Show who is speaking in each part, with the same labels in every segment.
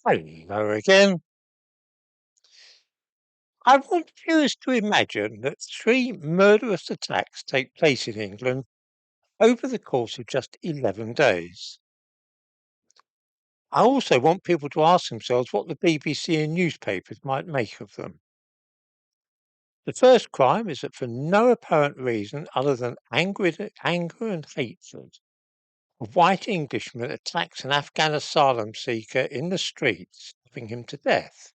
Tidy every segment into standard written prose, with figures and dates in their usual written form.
Speaker 1: Hello again. I want viewers to imagine that three murderous attacks take place in England over the course of just 11 days. I also want people to ask themselves what the BBC and newspapers might make of them. The first crime is that for no apparent reason other than anger and hatred, a white Englishman attacks an Afghan asylum seeker in the streets, stabbing him to death.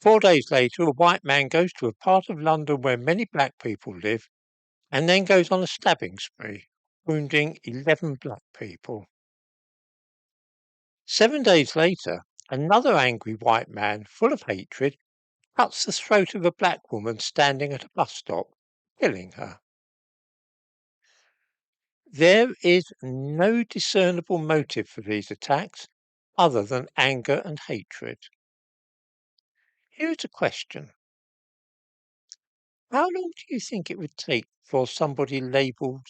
Speaker 1: 4 days later, a white man goes to a part of London where many black people live and then goes on a stabbing spree, wounding 11 black people. 7 days later, another angry white man, full of hatred, cuts the throat of a black woman standing at a bus stop, killing her. There is no discernible motive for these attacks other than anger and hatred. Here's a question. How long do you think it would take before somebody labelled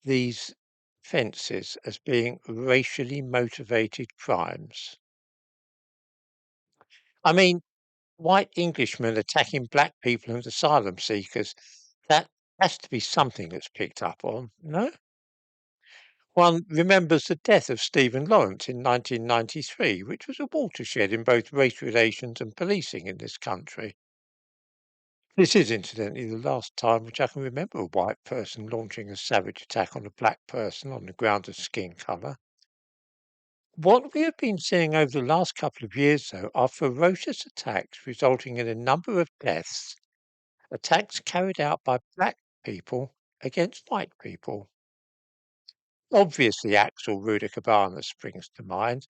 Speaker 1: these offences as being racially motivated crimes? I mean, white Englishmen attacking black people and asylum seekers, that has to be something that's picked up on, no? One remembers the death of Stephen Lawrence in 1993, which was a watershed in both race relations and policing in this country. This is incidentally the last time which I can remember a white person launching a savage attack on a black person on the grounds of skin colour. What we have been seeing over the last couple of years, though, are ferocious attacks resulting in a number of deaths, attacks carried out by black people against white people. Obviously, Axel Rudakabana springs to mind,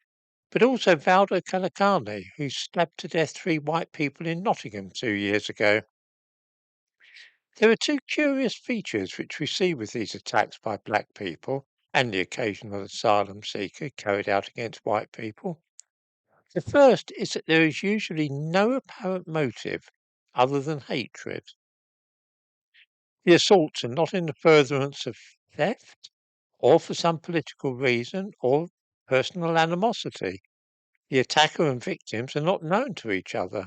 Speaker 1: but also Valdo Kalakane, who stabbed to death three white people in Nottingham 2 years ago. There are two curious features which we see with these attacks by black people and the occasional asylum seeker carried out against white people. The first is that there is usually no apparent motive other than hatred. The assaults are not in the furtherance of theft or for some political reason or personal animosity. The attacker and victims are not known to each other.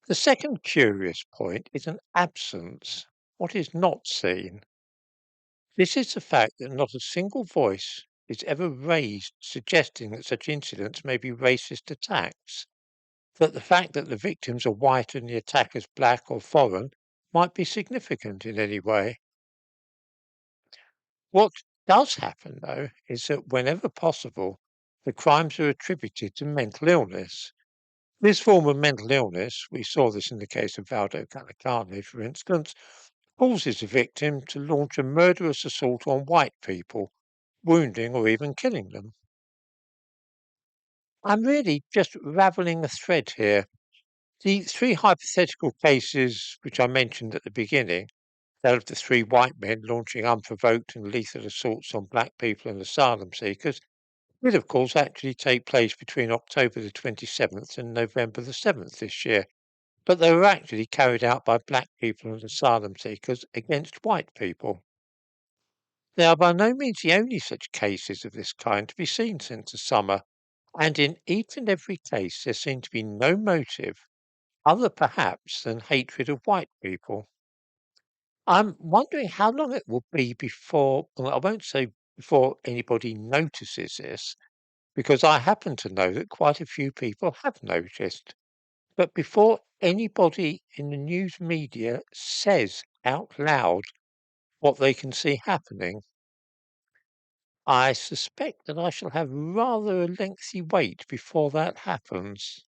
Speaker 1: The second curious point is an absence, what is not seen. This is the fact that not a single voice is ever raised suggesting that such incidents may be racist attacks, that the fact that the victims are white and the attackers black or foreign might be significant in any way. What does happen, though, is that whenever possible, the crimes are attributed to mental illness. This form of mental illness, we saw this in the case of Valdo Calacani, for instance, causes the victim to launch a murderous assault on white people, wounding or even killing them. I'm really just ravelling a thread here. The three hypothetical cases which I mentioned at the beginning, that of the three white men launching unprovoked and lethal assaults on black people and asylum seekers, did of course actually take place between October the 27th and November the 7th this year, but they were actually carried out by black people and asylum seekers against white people. They are by no means the only such cases of this kind to be seen since the summer, and in each and every case there seemed to be no motive other perhaps than hatred of white people. I'm wondering how long it will be before, well, I won't say before anybody notices this, because I happen to know that quite a few people have noticed. But before anybody in the news media says out loud what they can see happening, I suspect that I shall have rather a lengthy wait before that happens.